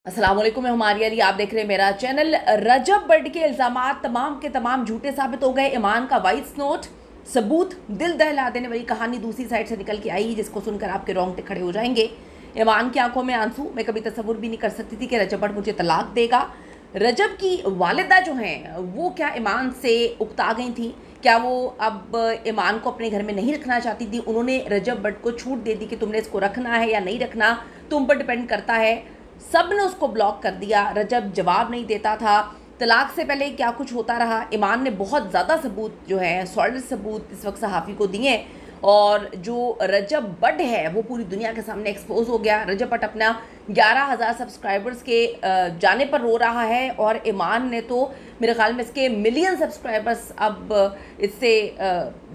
अस्सलाम वालेकुम, मैं हमारी अली, आप देख रहे हैं मेरा चैनल। रजब बट के इल्ज़ामात तमाम के तमाम झूठे साबित हो गए। ईमान का वॉइस नोट सबूत, दिल दहला देने वाली कहानी दूसरी साइड से निकल के आई, जिसको सुनकर आपके रोंगटे खड़े हो जाएंगे। ईमान की आंखों में आंसू। मैं कभी तसव्वुर भी नहीं कर सकती थी कि रजब बट मुझे तलाक देगा। रजब की वालिदा जो हैं वो क्या ईमान से उकता गई थी? क्या वो अब ईमान को अपने घर में नहीं रखना चाहती थी? उन्होंने रजब बट को छूट दे दी कि तुमने इसको रखना है या नहीं रखना, तुम पर डिपेंड करता है। सब ने उसको ब्लॉक कर दिया। रजब जवाब नहीं देता था। तलाक से पहले क्या कुछ होता रहा। ईमान ने बहुत ज़्यादा सबूत जो है, सॉलिड सबूत इस वक्त सहाफ़ी को दिए, और जो रजब बट है वो पूरी दुनिया के सामने एक्सपोज हो गया। रजब बट अपना 11,000 सब्सक्राइबर्स के जाने पर रो रहा है, और ईमान ने तो मेरे ख्याल में इसके मिलियन सब्सक्राइबर्स अब इससे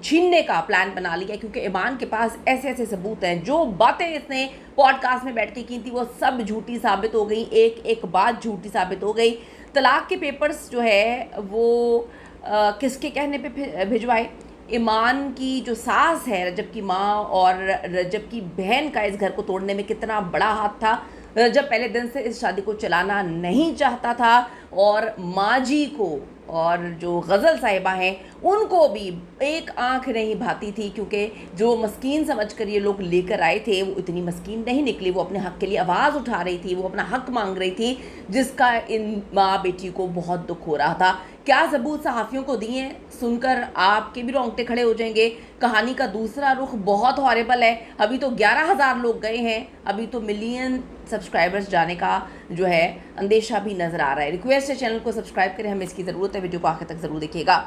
छीनने का प्लान बना लिया, क्योंकि ईमान के पास ऐसे ऐसे सबूत हैं। जो बातें इसने पॉडकास्ट में बैठ के की थी वो सब झूठी साबित हो गई, एक एक बात झूठी साबित हो गई। तलाक के पेपर्स जो है वो किसके कहने पे भिजवाए? ईमान की जो सास है, रजब की माँ, और रजब की बहन का इस घर को तोड़ने में कितना बड़ा हाथ था। रजब पहले दिन से इस शादी को चलाना नहीं चाहता था, और माँ जी को और जो गज़ल साहिबा हैं उनको भी एक आंख नहीं भाती थी, क्योंकि जो मस्कीन समझकर ये लोग लेकर आए थे वो इतनी मस्कीन नहीं निकली। वो अपने हक़ के लिए आवाज़ उठा रही थी, वो अपना हक़ मांग रही थी, जिसका इन माँ बेटी को बहुत दुख हो रहा था। क्या सबूत सहाफ़ियों को दिए, सुनकर आपके भी रोंगटे खड़े हो जाएंगे। कहानी का दूसरा रुख बहुत हॉरेबल है। अभी तो 11,000 लोग गए हैं, अभी तो मिलियन सब्सक्राइबर्स जाने का जो है अंदेशा भी नज़र आ रहा है। रिक्वेस्ट है चैनल को सब्सक्राइब करें, हमें इसकी ज़रूरत है। वीडियो को आखिर तक ज़रूर देखिएगा।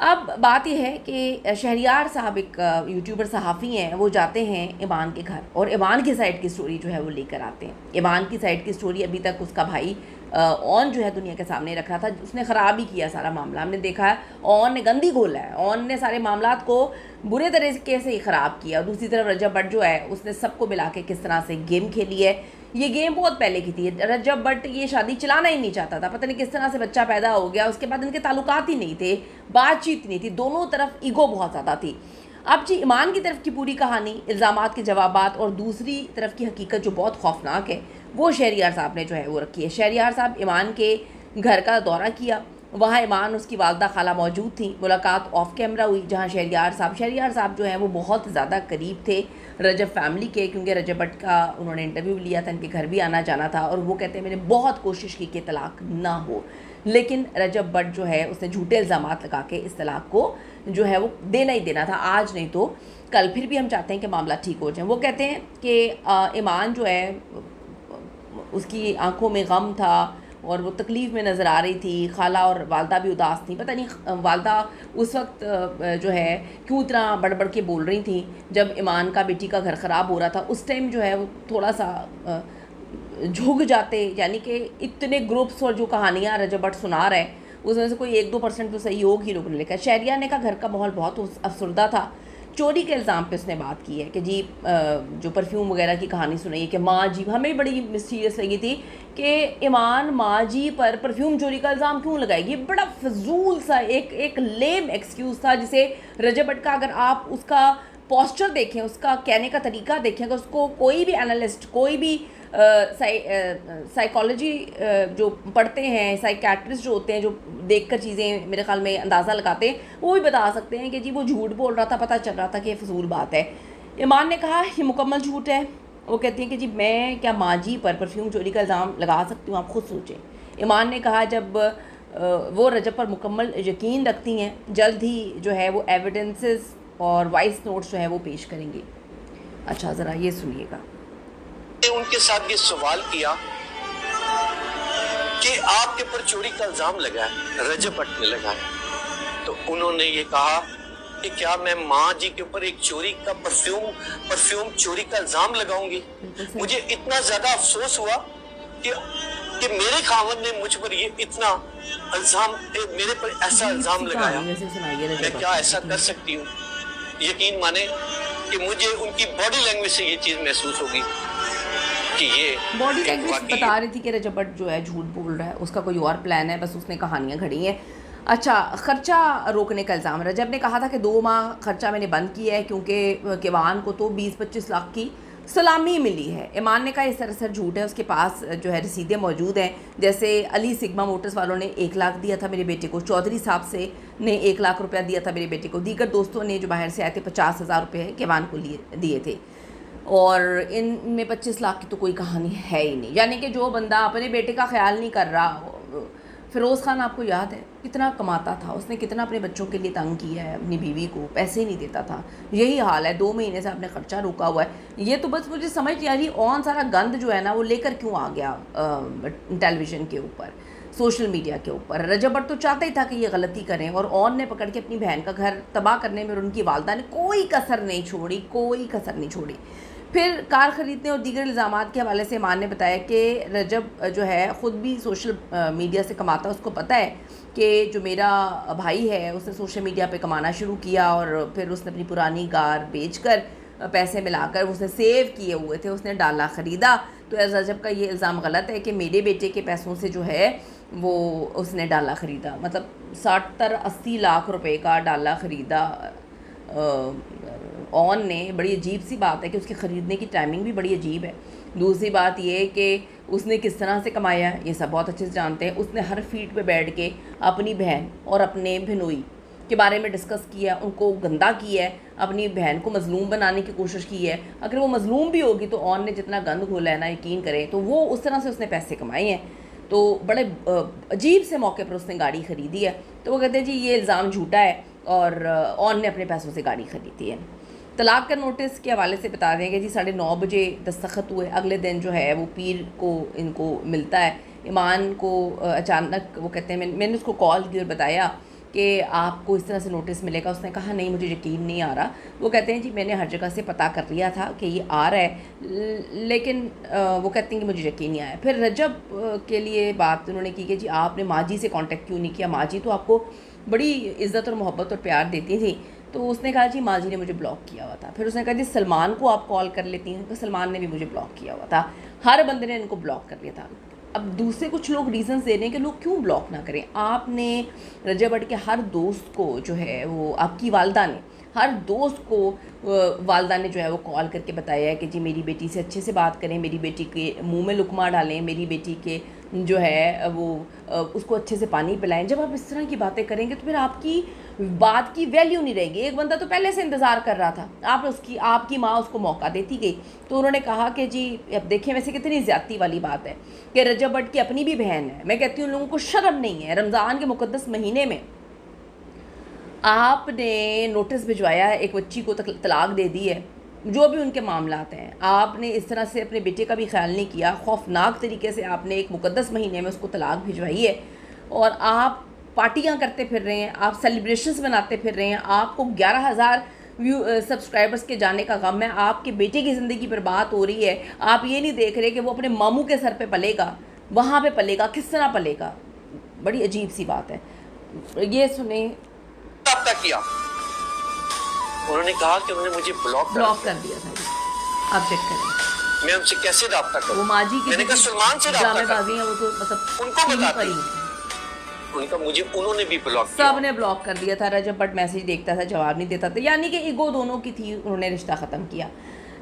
अब बात यह है कि शहरियार साहब एक यूट्यूबर सहाफ़ी हैं, वो जाते हैं ईमान के घर और ईमान की साइड की स्टोरी जो है वो लेकर आते हैं। ईमान की साइड की स्टोरी अभी तक उसका भाई ऑन जो है दुनिया के सामने रख रहा था, उसने ख़राब ही किया सारा मामला। हमने देखा है ऑन ने गंदी घोला है, ऑन ने सारे मामलात को बुरे तरीके से ही ख़राब किया। और दूसरी तरफ रजब बट जो है उसने सबको मिला के किस तरह से गेम खेली है। ये गेम बहुत पहले की थी। रजब बट ये शादी चलाना ही नहीं चाहता था, पता नहीं किस तरह से बच्चा पैदा हो गया। उसके बाद इनके ताल्लुकात ही नहीं थे, बातचीत नहीं थी, दोनों तरफ ईगो बहुत ज़्यादा थी। अब जी ईमान की तरफ की पूरी कहानी, इल्ज़ामात के जवाबात, और दूसरी तरफ की हकीकत जो बहुत खौफनाक है वो शहरियार साहब ने जो है वो रखी है। शहरियार साहब ईमान के घर का दौरा किया, वहाँ ईमान उसकी वालदा खाला मौजूद थी। मुलाकात ऑफ कैमरा हुई, जहाँ शहरियार साहब जो हैं वो बहुत ज़्यादा करीब थे रजब फैमिली के, क्योंकि रजब बट का उन्होंने इंटरव्यू लिया था, इनके घर भी आना जाना था। और वो कहते हैं मैंने बहुत कोशिश की कि तलाक ना हो, लेकिन रजब बट जो है उसने झूठे इल्ज़ामात लगा के इस तलाक को जो है वो देना ही देना था, आज नहीं तो कल। फिर भी हम चाहते हैं कि मामला ठीक हो जाए। वो कहते हैं कि ईमान जो है उसकी आंखों में गम था और वो तकलीफ़ में नज़र आ रही थी। खाला और वालदा भी उदास थी। पता नहीं वालदा उस वक्त जो है क्यों इतना बढ़ बढ़ के बोल रही थी। जब ईमान का बेटी का घर ख़राब हो रहा था उस टाइम जो है वो थोड़ा सा झुक जाते, यानी कि इतने ग्रुप्स और जो कहानियाँ रजब बट सुना रहे उसमें से कोई 1-2% तो सही योग ही लोगों ने लिखा। शहरिया ने कहा घर का माहौल बहुत अफसरदा था। चोरी के इल्ज़ाम पे उसने बात की है कि जी जो परफ्यूम वगैरह की कहानी सुनाई है कि माँ जी, हमें बड़ी मिस्टीरियस लगी थी कि ईमान माँ जी पर परफ्यूम चोरी का इल्ज़ाम क्यों लगाएगी। बड़ा फजूल सा एक लेम एक्सक्यूज़ था, जिसे रजब बट का अगर आप उसका पोस्चर देखें, उसका कहने का तरीका देखें, अगर उसको कोई भी एनालिस्ट, कोई भी साइकोलॉजी जो पढ़ते हैं, साइकेट्रिस्ट जो होते हैं, जो देखकर चीज़ें मेरे ख्याल में अंदाज़ा लगाते हैं, वो भी बता सकते हैं कि जी वो झूठ बोल रहा था, पता चल रहा था कि ये फजूल बात है। ईमान ने कहा ये मुकम्मल झूठ है। वो कहती हैं कि जी मैं क्या माँ जी पर परफ्यूम चोरी का इल्ज़ाम लगा सकती हूँ, आप खुद सोचें। ईमान ने कहा जब वो रजब पर मुकम्मल यकीन रखती हैं, जल्द ही जो है वो एविडेंसेस और वॉइस नोट्स जो है वो पेश करेंगी। अच्छा ज़रा ये सुनिएगा। उनके साथ ये सवाल किया कि आपके ऊपर चोरी का इल्जाम लगा है, रजब बट ने लगाया, तो उन्होंने ये कहा कि क्या मैं माँ जी के ऊपर एक चोरी का परफ्यूम चोरी का इल्जाम लगाऊंगी। मुझे इतना ज्यादा अफसोस हुआ कि मेरे खावंद ने मुझ पर ये इतना इल्जाम, मेरे पर ऐसा इल्जाम लगाया, मैं क्या ऐसा कर सकती हूँ। यकीन माने कि मुझे उनकी बॉडी लैंग्वेज से ये चीज महसूस होगी कि ये बॉडी लैंग्वेज बता रही थी कि रजब बट जो है झूठ बोल रहा है, उसका कोई और प्लान है, बस उसने कहानियाँ घड़ी हैं। अच्छा, ख़र्चा रोकने का इल्ज़ाम। रजब ने कहा था कि 2 माह ख़र्चा मैंने बंद किया है, क्योंकि किवान को तो 20-25 लाख की सलामी मिली है। ईमान ने कहा ये सरासर झूठ है, उसके पास जो है रसीदें मौजूद हैं। जैसे अली सिग्मा मोटर्स वालों ने 1 लाख दिया था मेरे बेटे को, चौधरी साहब से ने 1 लाख रुपया दिया था मेरे बेटे को, दीगर दोस्तों ने जो बाहर से आए थे 50,000 रुपये ईमान को दिए थे, और इनमें 25 लाख की तो कोई कहानी है ही नहीं। यानी कि जो बंदा अपने बेटे का ख्याल नहीं कर रहा, फ़िरोज़ खान आपको याद है कितना कमाता था, उसने कितना अपने बच्चों के लिए तंग किया है, अपनी बीवी को पैसे ही नहीं देता था। यही हाल है, 2 महीने से आपने ख़र्चा रोका हुआ है। ये तो बस मुझे समझ नहीं आ रही ऑन सारा गंद जो है ना वो लेकर क्यों आ गया टेलीविज़न के ऊपर, सोशल मीडिया के ऊपर। रजब भट्ट तो चाहता ही था कि ये गलती करें, और ऑन ने पकड़ के अपनी बहन का घर तबाह करने में और उनकी वालदा ने कोई कसर नहीं छोड़ी, कोई कसर नहीं छोड़ी। फिर कार ख़रीदने और दीगर इल्ज़ामात के हवाले से ईमान ने बताया कि रजब जो है ख़ुद भी सोशल मीडिया से कमाता है, उसको पता है कि जो मेरा भाई है उसने सोशल मीडिया पे कमाना शुरू किया, और फिर उसने अपनी पुरानी कार बेचकर पैसे मिलाकर उसने सेव किए हुए थे, उसने डाला ख़रीदा। तो रजब का ये इल्ज़ाम गलत है कि मेरे बेटे के पैसों से जो है वो उसने डाला ख़रीदा, मतलब 70-80 लाख रुपए का डाला ख़रीदा ऑन ने। बड़ी अजीब सी बात है कि उसके ख़रीदने की टाइमिंग भी बड़ी अजीब है। दूसरी बात ये कि उसने किस तरह से कमाया ये सब बहुत अच्छे से जानते हैं। उसने हर फीट पे बैठ के अपनी बहन और अपने बहनोई के बारे में डिस्कस किया, उनको गंदा किया है, अपनी बहन को मज़लूम बनाने की कोशिश की है। अगर वो मज़लूम भी होगी तो ऑन ने जितना गंद घोला है ना, यकीन करें तो वो उस तरह से उसने पैसे कमाए हैं। तो बड़े अजीब से मौके पर उसने गाड़ी ख़रीदी है। तो वो कहते हैं जी ये इल्ज़ाम झूठा है और ऑन ने अपने पैसों से गाड़ी ख़रीदी है। तलाक का नोटिस के हवाले से बता देंगे जी 9:30 बजे दस्तखत हुए, अगले दिन जो है वो पीर को इनको मिलता है। ईमान को अचानक वो कहते हैं, मैंने उसको कॉल की और बताया कि आपको इस तरह से नोटिस मिलेगा। उसने कहा नहीं मुझे यकीन नहीं आ रहा। वो कहते हैं जी मैंने हर जगह से पता कर लिया था कि ये आ रहा है, लेकिन वो कहते हैं कि मुझे यकीन नहीं आया। फिर रजब के लिए बात उन्होंने की कि जी आपने माँ जी से कांटेक्ट क्यों नहीं किया, माँ जी तो आपको बड़ी इज़्ज़त और मोहब्बत और प्यार देती थी। तो उसने कहा जी माँ जी ने मुझे ब्लॉक किया हुआ था। फिर उसने कहा जी सलमान को आप कॉल कर लेती हैं, तो सलमान ने भी मुझे ब्लॉक किया हुआ था। हर बंदे ने इनको ब्लॉक कर लिया था। अब दूसरे कुछ लोग रीज़न्स दे रहे हैं कि लोग क्यों ब्लॉक ना करें। आपने रजब भट्ट के हर दोस्त को जो है वो, आपकी वालदा ने हर दोस्त को वालदा ने जो है वो कॉल करके बताया है कि जी मेरी बेटी से अच्छे से बात करें, मेरी बेटी के मुंह में लुकमा डालें, मेरी बेटी के जो है वो उसको अच्छे से पानी पिलाएं। जब आप इस तरह की बातें करेंगे तो फिर आपकी बात की वैल्यू नहीं रहेगी। एक बंदा तो पहले से इंतज़ार कर रहा था, आपकी माँ उसको मौका देती गई। तो उन्होंने कहा कि जी अब देखें वैसे कितनी ज़्यादती वाली बात है कि रजब भट्ट की अपनी भी बहन है। मैं कहती हूँ लोगों को शर्म नहीं है। रमज़ान के मुक़द्दस महीने में आपने नोटिस भिजवाया है, एक बच्ची को तलाक दे दी है, जो भी उनके मामलात हैं। आपने इस तरह से अपने बेटे का भी ख्याल नहीं किया, खौफनाक तरीके से आपने एक मुक़द्दस महीने में उसको तलाक भिजवाई है, और आप पार्टियां करते फिर रहे हैं, आप सेलिब्रेशंस बनाते फिर रहे हैं। आपको 11,000 सब्सक्राइबर्स के जाने का गम है, आपके बेटे की ज़िंदगी बर्बाद हो रही है। आप ये नहीं देख रहे कि वो अपने मामू के सर पे पलेगा, वहाँ पे पलेगा, किस तरह पलेगा। बड़ी अजीब सी बात है। ये सुने आपका किया, उन्होंने कहा कि उन्होंने मुझे ब्लॉक कर दिया था। आप चेक करें मैं उनसे कैसे रब्ता करूं। वो माजी की मैंने कहा सलमान से रब्ता ड्रामेबाजी है, वो तो मतलब उनको बताती। उनका मुझे उन्होंने भी ब्लॉक किया, सब ने ब्लॉक कर दिया था। रजब भट्ट मैसेज देखता था, जवाब नहीं देता था, यानी कि ईगो दोनों की थी। उन्होंने रिश्ता ख़त्म किया।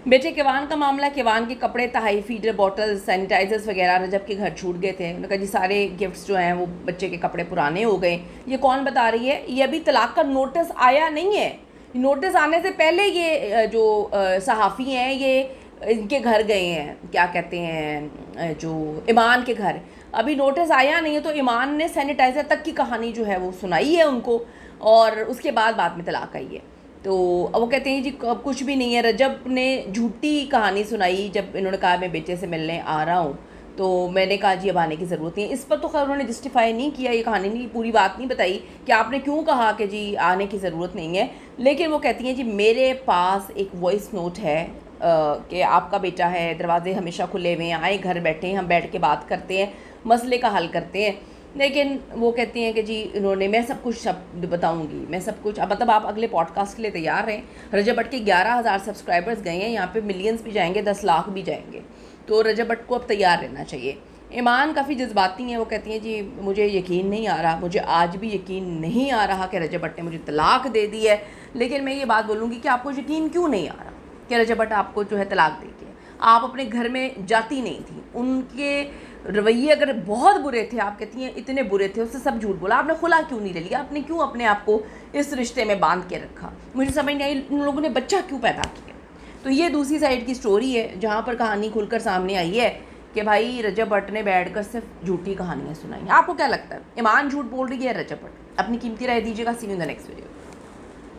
बेटे केवान का मामला, केवान के कपड़े, तहाई फीडर बॉटल, सैनिटाइजर्स वगैरह रजब के घर छूट गए थे। उन्होंने कहा जी सारे गिफ्ट्स जो हैं वो बच्चे के कपड़े पुराने हो गए। ये कौन बता रही है? ये अभी तलाक का नोटिस आया नहीं है। नोटिस आने से पहले ये जो सहाफ़ी हैं ये इनके घर गए हैं, क्या कहते हैं, जो ईमान के घर। अभी नोटिस आया नहीं है तो ईमान ने सैनिटाइज़र तक की कहानी जो है वो सुनाई है उनको, और उसके बाद में तलाक आई है। तो अब वो कहते हैं जी अब कुछ भी नहीं है। रजब ने झूठी कहानी सुनाई जब इन्होंने कहा मैं बेटे से मिलने आ रहा हूँ, तो मैंने कहा जी अब आने की ज़रूरत नहीं है। इस पर तो खैर उन्होंने जस्टिफाई नहीं किया, ये कहानी नहीं, पूरी बात नहीं बताई कि आपने क्यों कहा कि जी आने की ज़रूरत नहीं है। लेकिन वो कहती हैं जी मेरे पास एक वॉइस नोट है कि आपका बेटा है, दरवाजे हमेशा खुले हुए हैं, आए घर बैठे हैं, हम बैठ के बात करते हैं, मसले का हल करते हैं। लेकिन वो कहती हैं कि जी इन्होंने, मैं सब कुछ बताऊंगी, मैं सब कुछ। अब मतलब आप अगले पॉडकास्ट के लिए तैयार रहें। रजब भट्ट के 11,000 सब्सक्राइबर्स गए हैं, यहाँ पे मिलियंस भी जाएंगे, 10 लाख भी जाएंगे। तो रजब भट्ट को अब तैयार रहना चाहिए। ईमान काफ़ी जज्बाती हैं। वो कहती हैं जी मुझे यकीन नहीं आ रहा, मुझे आज भी यकीन नहीं आ रहा कि रजब भट्ट ने मुझे तलाक दे दी है। लेकिन मैं ये बात बोलूँगी कि आपको यकीन क्यों नहीं आ रहा कि रजब भट्ट आपको जो है तलाक देगी। आप अपने घर में जाती नहीं थी, उनके रवैये अगर बहुत बुरे थे, आप कहती हैं इतने बुरे थे, उससे सब झूठ बोला, आपने खुला क्यों नहीं ले लिया, आपने क्यों अपने आप को इस रिश्ते में बांध के रखा, मुझे समझ नहीं आई उन लोगों ने बच्चा क्यों पैदा किया। तो ये दूसरी साइड की स्टोरी है जहाँ पर कहानी खुलकर सामने आई है कि भाई रजब भट्ट ने बैठकर सिर्फ झूठी कहानियाँ सुनाई। आपको क्या लगता है, ईमान झूठ बोल रही है रजब भट्ट? अपनी कीमती राय दीजिएगा। See you in the next video.